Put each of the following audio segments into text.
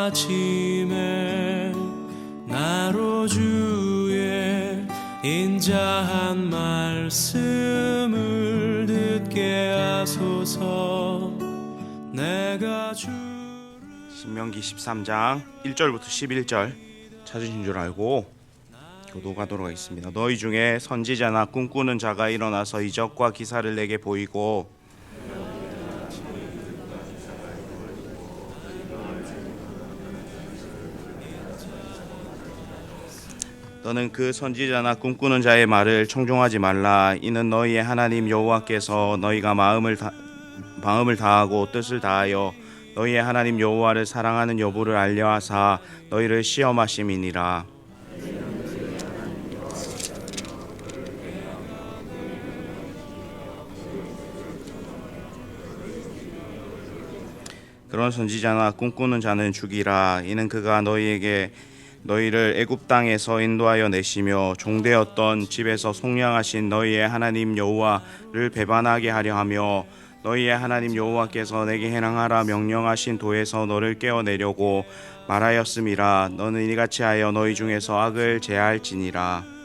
아침에 나로 주의 인자한 말씀을 듣게 하소서. 내가 신명기 13장 1절부터 11절 찾으신 줄 알고 교독하도록 하겠습니다. 너희 중에 선지자나 꿈꾸는 자가 일어나서 이적과 기사를 내게 보이고 너는 그 선지자나 꿈꾸는 자의 말을 청종하지 말라. 이는 너희의 하나님 여호와께서 너희가 마음을 다하고 뜻을 다하여 너희의 하나님 여호와를 사랑하는 여부를 알려하사 너희를 시험하심이니라. 그런 선지자나 꿈꾸는 자는 죽이라. 이는 그가 너희를 애굽 땅에서 인도하여 내시며 종되었던 집에서 속량하신 너희의 하나님 여호와를 배반하게 하려 하며 너희의 하나님 여호와께서 내게 행하라 명령하신 도에서 너를 깨어내려고 말하였음이라. 너는 이같이 하여 너희 중에서 악을 제할지니라.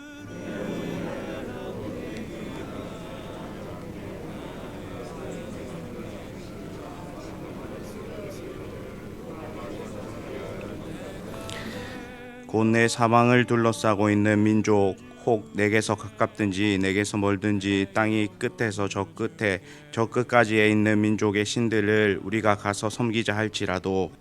곧 내 사방을 둘러싸고 있는 민족 혹 내게서 가깝든지 내게서 멀든지 땅이 끝에서 저 끝까지에 있는 민족의 신들을 우리가 가서 섬기자 할지라도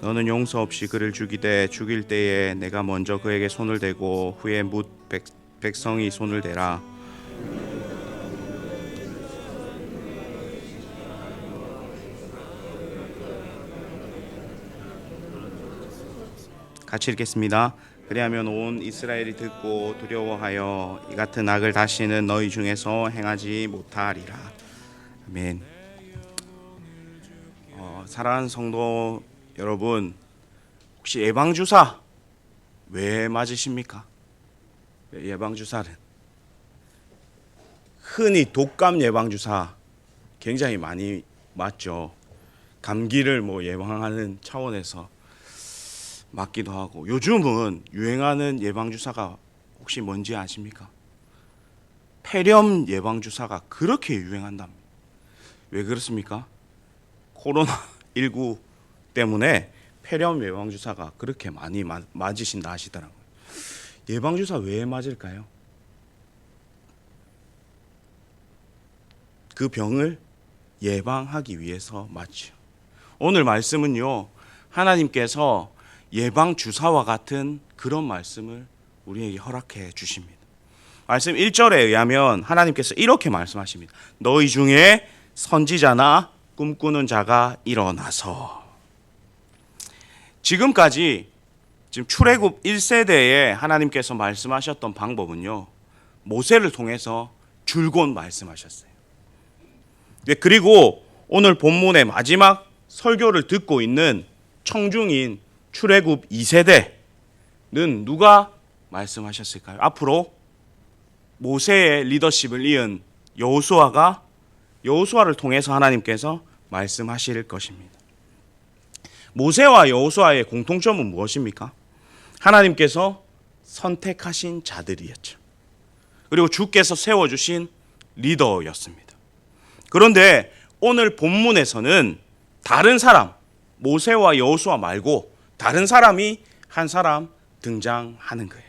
너는 용서 없이 그를 죽이되 죽일 때에 내가 먼저 그에게 손을 대고 후에 뭇 백성이 손을 대라. 같이 읽겠습니다. 그리하면 온 이스라엘이 듣고 두려워하여 이 같은 악을 다시는 너희 중에서 행하지 못하리라. 아멘. 사랑하는 성도 여러분, 혹시 예방주사 왜 맞으십니까? 예방주사는 흔히 독감 예방주사 굉장히 많이 맞죠. 감기를 예방하는 차원에서 맞기도 하고, 요즘은 유행하는 예방주사가 혹시 뭔지 아십니까? 폐렴 예방주사가 그렇게 유행한답니다. 왜 그렇습니까? 코로나19 때문에 폐렴 예방주사가 그렇게 많이 맞으신다 하시더라고요. 예방주사 왜 맞을까요? 그 병을 예방하기 위해서 맞죠. 오늘 말씀은요, 하나님께서 예방주사와 같은 그런 말씀을 우리에게 허락해 주십니다. 말씀 1절에 의하면 하나님께서 이렇게 말씀하십니다. 너희 중에 선지자나 꿈꾸는 자가 일어나서. 지금 출애굽 1세대에 하나님께서 말씀하셨던 방법은요, 모세를 통해서 줄곧 말씀하셨어요. 그리고 오늘 본문의 마지막 설교를 듣고 있는 청중인 출애굽 2세대는 누가 말씀하셨을까요? 앞으로 모세의 리더십을 이은 여호수아를 통해서 하나님께서 말씀하실 것입니다. 모세와 여호수아의 공통점은 무엇입니까? 하나님께서 선택하신 자들이었죠. 그리고 주께서 세워주신 리더였습니다. 그런데 오늘 본문에서는 다른 사람, 모세와 여호수아 말고 다른 사람이 한 사람 등장하는 거예요.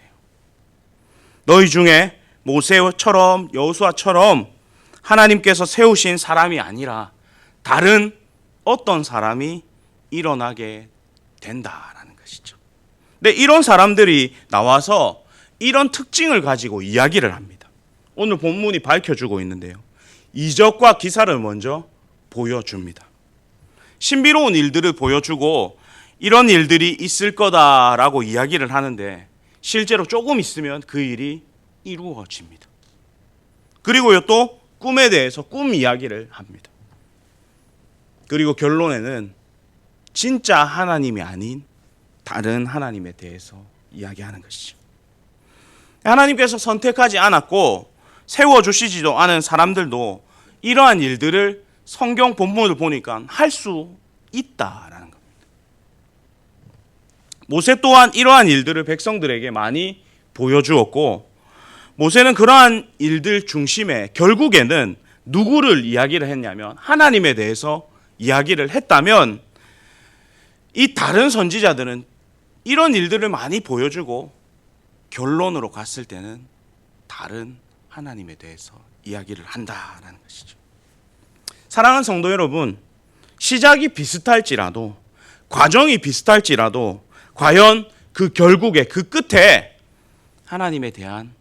너희 중에 모세처럼 여호수아처럼 하나님께서 세우신 사람이 아니라 다른 어떤 사람이 일어나게 된다라는 것이죠. 근데 이런 사람들이 나와서 이런 특징을 가지고 이야기를 합니다. 오늘 본문이 밝혀주고 있는데요, 이적과 기사를 먼저 보여줍니다. 신비로운 일들을 보여주고 이런 일들이 있을 거다라고 이야기를 하는데 실제로 조금 있으면 그 일이 이루어집니다. 그리고요, 또 꿈에 대해서 꿈 이야기를 합니다. 그리고 결론에는 진짜 하나님이 아닌 다른 하나님에 대해서 이야기하는 것이죠. 하나님께서 선택하지 않았고 세워주시지도 않은 사람들도 이러한 일들을 성경 본문을 보니까 할 수 있다라는 겁니다. 모세 또한 이러한 일들을 백성들에게 많이 보여주었고, 모세는 그러한 일들 중심에 결국에는 누구를 이야기를 했냐면 하나님에 대해서 이야기를 했다면, 이 다른 선지자들은 이런 일들을 많이 보여주고 결론으로 갔을 때는 다른 하나님에 대해서 이야기를 한다라는 것이죠. 사랑하는 성도 여러분, 시작이 비슷할지라도, 과정이 비슷할지라도 과연 그 결국에, 그 끝에 하나님에 대한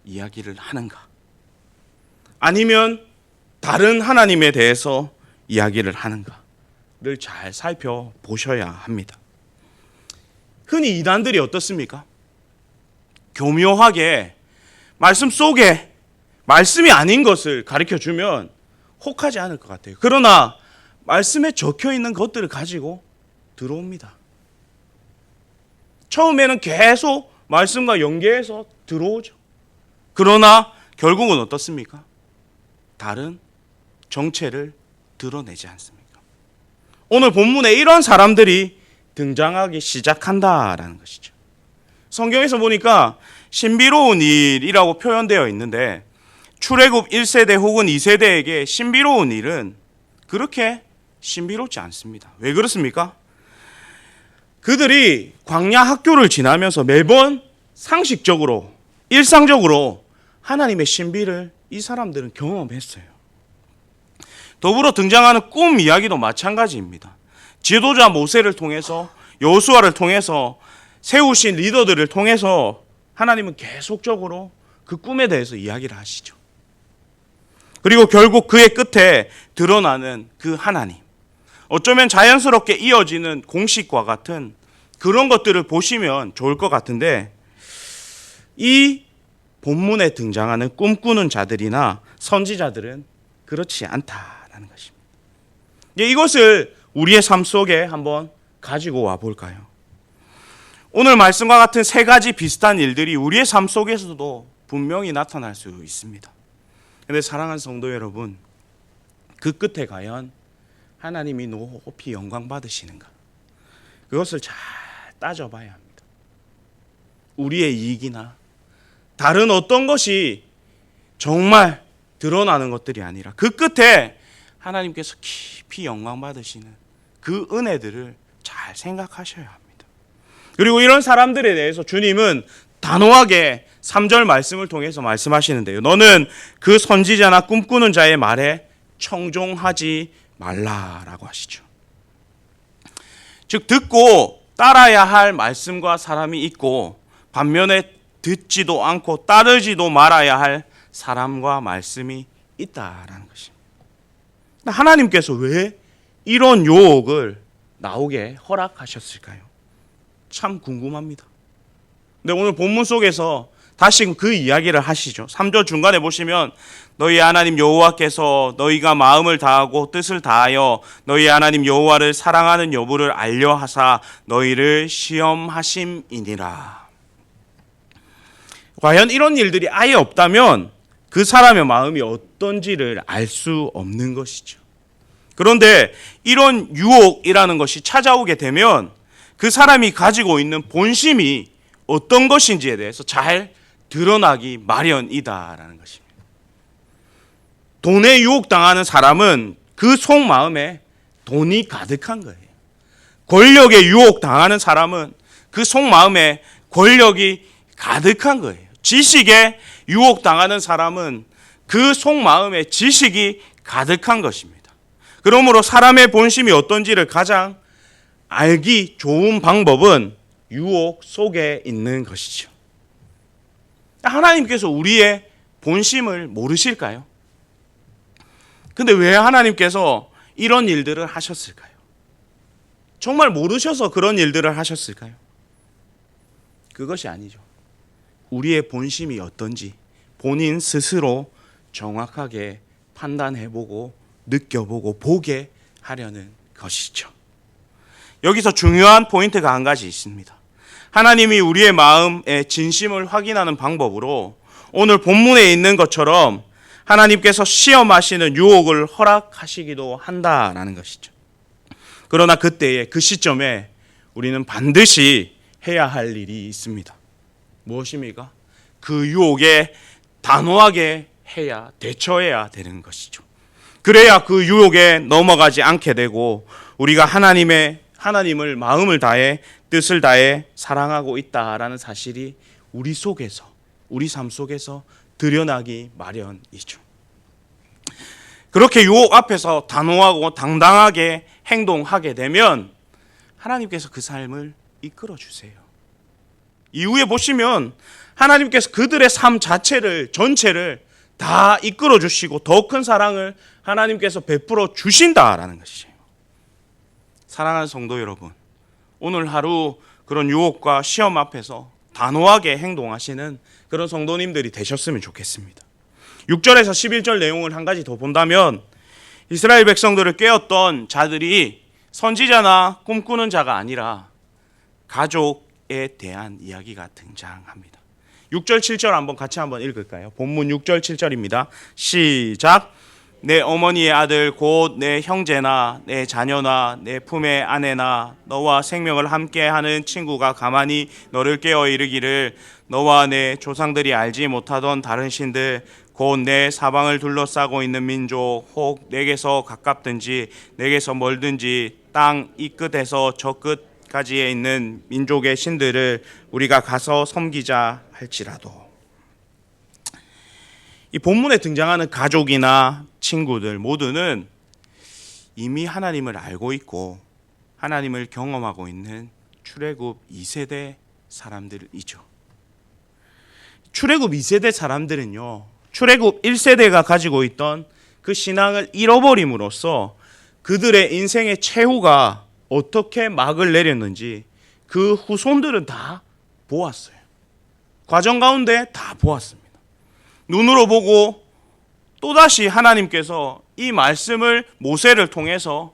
이야기를 하는가? 아니면 다른 하나님에 대해서 이야기를 하는가를 잘 살펴보셔야 합니다. 흔히 이단들이 어떻습니까? 교묘하게 말씀 속에 말씀이 아닌 것을 가르쳐주면 혹하지 않을 것 같아요. 그러나 말씀에 적혀 있는 것들을 가지고 들어옵니다. 처음에는 계속 말씀과 연계해서 들어오죠. 그러나 결국은 어떻습니까? 다른 정체를 드러내지 않습니까? 오늘 본문에 이런 사람들이 등장하기 시작한다라는 것이죠. 성경에서 보니까 신비로운 일이라고 표현되어 있는데, 출애굽 1세대 혹은 2세대에게 신비로운 일은 그렇게 신비롭지 않습니다. 왜 그렇습니까? 그들이 광야 학교를 지나면서 매번 상식적으로, 일상적으로 하나님의 신비를 이 사람들은 경험했어요. 더불어 등장하는 꿈 이야기도 마찬가지입니다. 지도자 모세를 통해서, 여호수아를 통해서, 세우신 리더들을 통해서 하나님은 계속적으로 그 꿈에 대해서 이야기를 하시죠. 그리고 결국 그의 끝에 드러나는 그 하나님, 어쩌면 자연스럽게 이어지는 공식과 같은 그런 것들을 보시면 좋을 것 같은데, 이 본문에 등장하는 꿈꾸는 자들이나 선지자들은 그렇지 않다라는 것입니다. 이것을 우리의 삶 속에 한번 가지고 와 볼까요? 오늘 말씀과 같은 세 가지 비슷한 일들이 우리의 삶 속에서도 분명히 나타날 수 있습니다. 그런데 사랑하는 성도 여러분, 그 끝에 과연 하나님이 높이 영광 받으시는가? 그것을 잘 따져봐야 합니다. 우리의 이익이나 다른 어떤 것이 정말 드러나는 것들이 아니라 그 끝에 하나님께서 깊이 영광 받으시는 그 은혜들을 잘 생각하셔야 합니다. 그리고 이런 사람들에 대해서 주님은 단호하게 3절 말씀을 통해서 말씀하시는데요. 너는 그 선지자나 꿈꾸는 자의 말에 청종하지 말라라고 하시죠. 즉, 듣고 따라야 할 말씀과 사람이 있고, 반면에 듣지도 않고 따르지도 말아야 할 사람과 말씀이 있다라는 것입니다. 하나님께서 왜 이런 유혹을 나오게 허락하셨을까요? 참 궁금합니다. 근데 오늘 본문 속에서 다시 그 이야기를 하시죠. 3절 중간에 보시면 너희 하나님 여호와께서 너희가 마음을 다하고 뜻을 다하여 너희 하나님 여호와를 사랑하는 여부를 알려 하사 너희를 시험하심이니라. 과연 이런 일들이 아예 없다면 그 사람의 마음이 어떤지를 알 수 없는 것이죠. 그런데 이런 유혹이라는 것이 찾아오게 되면 그 사람이 가지고 있는 본심이 어떤 것인지에 대해서 잘 드러나기 마련이다라는 것입니다. 돈에 유혹당하는 사람은 그 속마음에 돈이 가득한 거예요. 권력에 유혹당하는 사람은 그 속마음에 권력이 가득한 거예요. 지식에 유혹당하는 사람은 그 속마음에 지식이 가득한 것입니다. 그러므로 사람의 본심이 어떤지를 가장 알기 좋은 방법은 유혹 속에 있는 것이죠. 하나님께서 우리의 본심을 모르실까요? 근데 왜 하나님께서 이런 일들을 하셨을까요? 정말 모르셔서 그런 일들을 하셨을까요? 그것이 아니죠. 우리의 본심이 어떤지 본인 스스로 정확하게 판단해보고 느껴보고 보게 하려는 것이죠. 여기서 중요한 포인트가 한 가지 있습니다. 하나님이 우리의 마음의 진심을 확인하는 방법으로 오늘 본문에 있는 것처럼 하나님께서 시험하시는 유혹을 허락하시기도 한다라는 것이죠. 그러나 그때에 그 시점에 우리는 반드시 해야 할 일이 있습니다. 무엇입니까? 그 유혹에 단호하게 대처해야 되는 것이죠. 그래야 그 유혹에 넘어가지 않게 되고 우리가 하나님을 마음을 다해 뜻을 다해 사랑하고 있다라는 사실이 우리 삶 속에서 드러나기 마련이죠. 그렇게 유혹 앞에서 단호하고 당당하게 행동하게 되면 하나님께서 그 삶을 이끌어 주세요. 이후에 보시면 하나님께서 그들의 삶 전체를 다 이끌어 주시고 더 큰 사랑을 하나님께서 베풀어 주신다라는 것이에요. 사랑하는 성도 여러분, 오늘 하루 그런 유혹과 시험 앞에서 단호하게 행동하시는 그런 성도님들이 되셨으면 좋겠습니다. 6절에서 11절 내용을 한 가지 더 본다면 이스라엘 백성들을 깨웠던 자들이 선지자나 꿈꾸는 자가 아니라 가족에 대한 이야기가 등장합니다. 6절 7절 같이 한번 읽을까요? 본문 6절 7절입니다. 시작. 내 어머니의 아들 곧 내 형제나 내 자녀나 내 품의 아내나 너와 생명을 함께하는 친구가 가만히 너를 깨어 이르기를 너와 내 조상들이 알지 못하던 다른 신들 곧 내 사방을 둘러싸고 있는 민족 혹 내게서 가깝든지 내게서 멀든지 땅 이 끝에서 저 끝까지에 있는 민족의 신들을 우리가 가서 섬기자 할지라도. 이 본문에 등장하는 가족이나 친구들 모두는 이미 하나님을 알고 있고 하나님을 경험하고 있는 출애굽 2세대 사람들이죠. 출애굽 2세대 사람들은요, 출애굽 1세대가 가지고 있던 그 신앙을 잃어버림으로써 그들의 인생의 최후가 어떻게 막을 내렸는지 그 후손들은 다 보았어요. 과정 가운데 다 보았습니다. 눈으로 보고 또다시 하나님께서 이 말씀을 모세를 통해서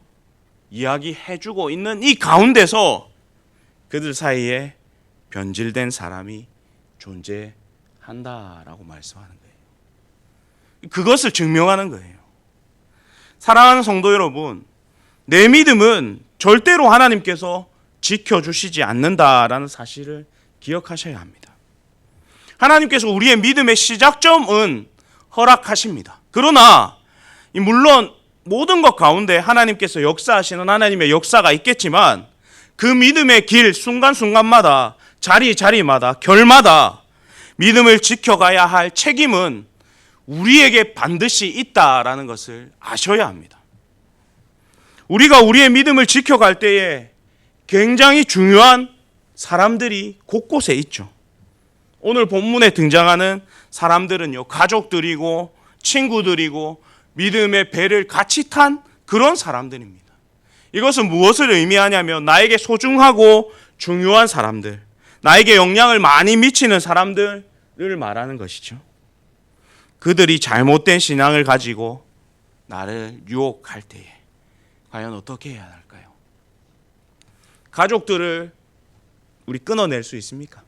이야기해주고 있는 이 가운데서 그들 사이에 변질된 사람이 존재한다라고 말씀하는 거예요. 그것을 증명하는 거예요. 사랑하는 성도 여러분, 내 믿음은 절대로 하나님께서 지켜주시지 않는다라는 사실을 기억하셔야 합니다. 하나님께서 우리의 믿음의 시작점은 허락하십니다. 그러나 물론 모든 것 가운데 하나님께서 역사하시는 하나님의 역사가 있겠지만 그 믿음의 길 순간순간마다 자리마다 결마다 믿음을 지켜가야 할 책임은 우리에게 반드시 있다라는 것을 아셔야 합니다. 우리가 우리의 믿음을 지켜갈 때에 굉장히 중요한 사람들이 곳곳에 있죠. 오늘 본문에 등장하는 사람들은요, 가족들이고 친구들이고 믿음의 배를 같이 탄 그런 사람들입니다. 이것은 무엇을 의미하냐면 나에게 소중하고 중요한 사람들, 나에게 영향을 많이 미치는 사람들을 말하는 것이죠. 그들이 잘못된 신앙을 가지고 나를 유혹할 때에 과연 어떻게 해야 할까요? 가족들을 우리 끊어낼 수 있습니까?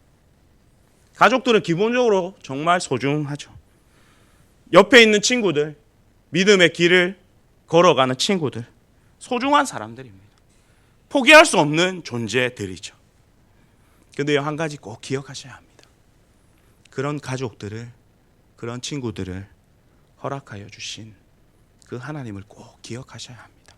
가족들은 기본적으로 정말 소중하죠. 옆에 있는 친구들, 믿음의 길을 걸어가는 친구들, 소중한 사람들입니다. 포기할 수 없는 존재들이죠. 그런데 한 가지 꼭 기억하셔야 합니다. 그런 가족들을, 그런 친구들을 허락하여 주신 그 하나님을 꼭 기억하셔야 합니다.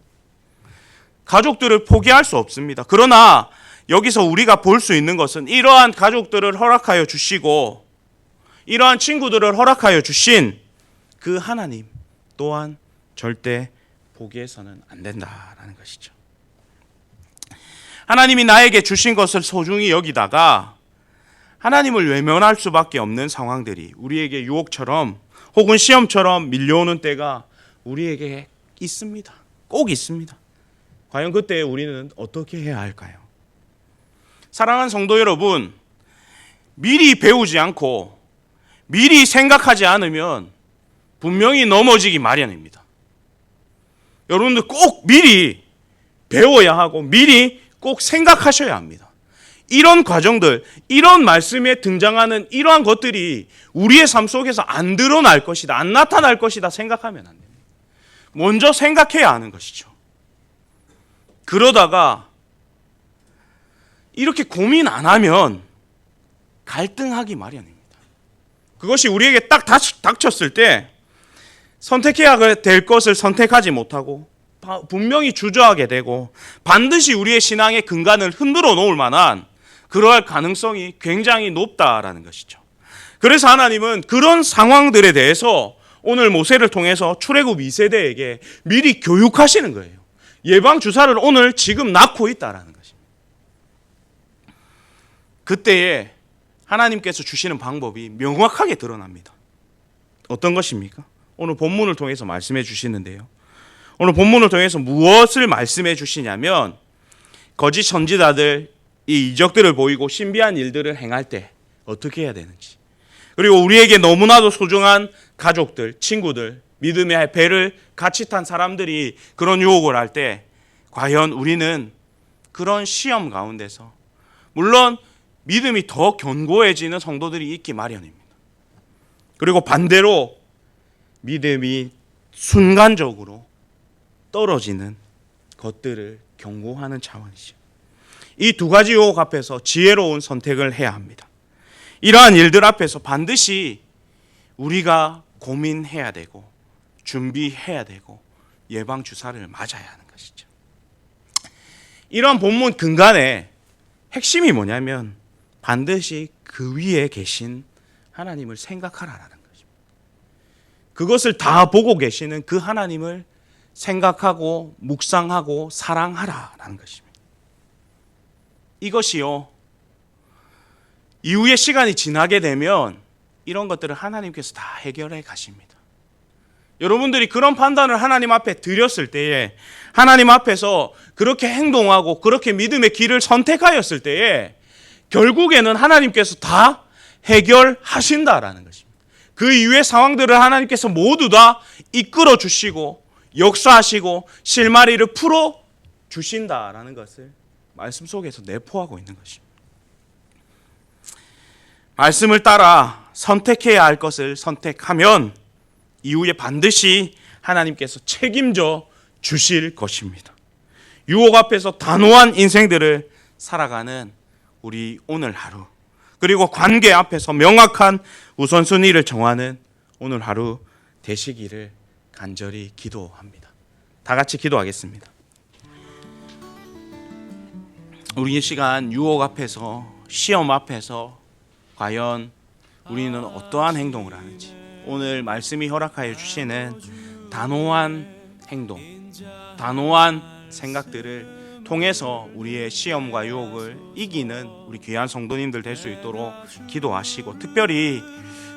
가족들을 포기할 수 없습니다. 그러나 여기서 우리가 볼 수 있는 것은 이러한 가족들을 허락하여 주시고 이러한 친구들을 허락하여 주신 그 하나님 또한 절대 포기해서는 안 된다라는 것이죠. 하나님이 나에게 주신 것을 소중히 여기다가 하나님을 외면할 수밖에 없는 상황들이 우리에게 유혹처럼 혹은 시험처럼 밀려오는 때가 우리에게 있습니다. 꼭 있습니다. 과연 그때 우리는 어떻게 해야 할까요? 사랑하는 성도 여러분, 미리 배우지 않고 미리 생각하지 않으면 분명히 넘어지기 마련입니다. 여러분들 꼭 미리 배워야 하고 미리 꼭 생각하셔야 합니다. 이런 과정들, 이런 말씀에 등장하는 이러한 것들이 우리의 삶 속에서 안 드러날 것이다, 안 나타날 것이다 생각하면 안 됩니다. 먼저 생각해야 하는 것이죠. 그러다가 이렇게 고민 안 하면 갈등하기 마련입니다. 그것이 우리에게 딱 닥쳤을 때 선택해야 될 것을 선택하지 못하고 분명히 주저하게 되고 반드시 우리의 신앙의 근간을 흔들어 놓을 만한 그러할 가능성이 굉장히 높다라는 것이죠. 그래서 하나님은 그런 상황들에 대해서 오늘 모세를 통해서 출애굽 2세대에게 미리 교육하시는 거예요. 예방 주사를 오늘 지금 낳고 있다라는 것입니다. 그때에 하나님께서 주시는 방법이 명확하게 드러납니다. 어떤 것입니까? 오늘 본문을 통해서 말씀해 주시는데요. 오늘 본문을 통해서 무엇을 말씀해 주시냐면 거짓 선지자들 이 이적들을 보이고 신비한 일들을 행할 때 어떻게 해야 되는지, 그리고 우리에게 너무나도 소중한 가족들, 친구들, 믿음의 배를 같이 탄 사람들이 그런 유혹을 할 때 과연 우리는 그런 시험 가운데서, 물론 믿음이 더 견고해지는 성도들이 있기 마련입니다. 그리고 반대로 믿음이 순간적으로 떨어지는 것들을 경고하는 차원이죠. 이 두 가지 유혹 앞에서 지혜로운 선택을 해야 합니다. 이러한 일들 앞에서 반드시 우리가 고민해야 되고 준비해야 되고 예방 주사를 맞아야 하는 것이죠. 이러한 본문 근간에 핵심이 뭐냐면 반드시 그 위에 계신 하나님을 생각하라라는 것입니다. 그것을 다 보고 계시는 그 하나님을 생각하고 묵상하고 사랑하라라는 것입니다. 이것이요, 이후의 시간이 지나게 되면 이런 것들을 하나님께서 다 해결해 가십니다. 여러분들이 그런 판단을 하나님 앞에 드렸을 때에, 하나님 앞에서 그렇게 행동하고 그렇게 믿음의 길을 선택하였을 때에 결국에는 하나님께서 다 해결하신다라는 것입니다. 그 이후의 상황들을 하나님께서 모두 다 이끌어 주시고 역사하시고 실마리를 풀어 주신다라는 것을 말씀 속에서 내포하고 있는 것입니다. 말씀을 따라 선택해야 할 것을 선택하면 이후에 반드시 하나님께서 책임져 주실 것입니다. 유혹 앞에서 단호한 인생들을 살아가는 우리 오늘 하루, 그리고 관계 앞에서 명확한 우선순위를 정하는 오늘 하루 되시기를 간절히 기도합니다. 다 같이 기도하겠습니다. 우리 이 시간 유혹 앞에서, 시험 앞에서 과연 우리는 어떠한 행동을 하는지, 오늘 말씀이 허락하여 주시는 단호한 행동, 단호한 생각들을 통해서 우리의 시험과 유혹을 이기는 우리 귀한 성도님들 될 수 있도록 기도하시고, 특별히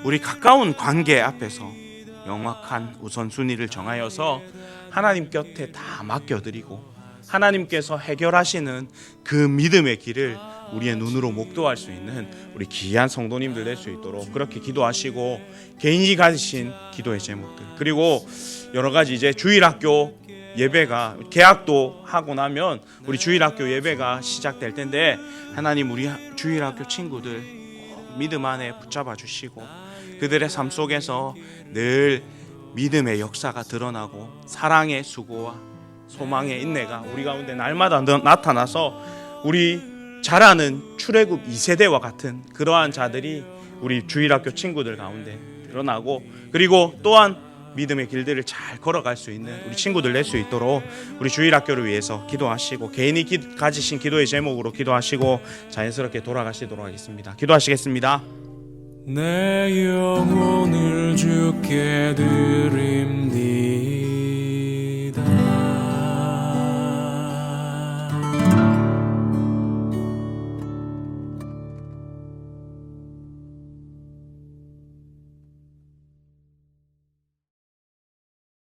우리 가까운 관계 앞에서 명확한 우선순위를 정하여서 하나님 곁에 다 맡겨드리고 하나님께서 해결하시는 그 믿음의 길을 우리의 눈으로 목도할 수 있는 우리 귀한 성도님들 될 수 있도록 그렇게 기도하시고, 개인이 가지신 기도의 제목들, 그리고 여러 가지 이제 주일학교 예배가 개학도 하고 나면 우리 주일학교 예배가 시작될 텐데, 하나님 우리 주일학교 친구들 믿음 안에 붙잡아 주시고 그들의 삶 속에서 늘 믿음의 역사가 드러나고 사랑의 수고와 소망의 인내가 우리 가운데 날마다 나타나서 우리 잘 아는 출애굽 2세대와 같은 그러한 자들이 우리 주일학교 친구들 가운데 드러나고, 그리고 또한 믿음의 길들을 잘 걸어갈 수 있는 우리 친구들 낼 수 있도록 우리 주일학교를 위해서 기도하시고, 개인이 가지신 기도의 제목으로 기도하시고 자연스럽게 돌아가시도록 하겠습니다. 기도하시겠습니다. 내 영혼을 주께 드리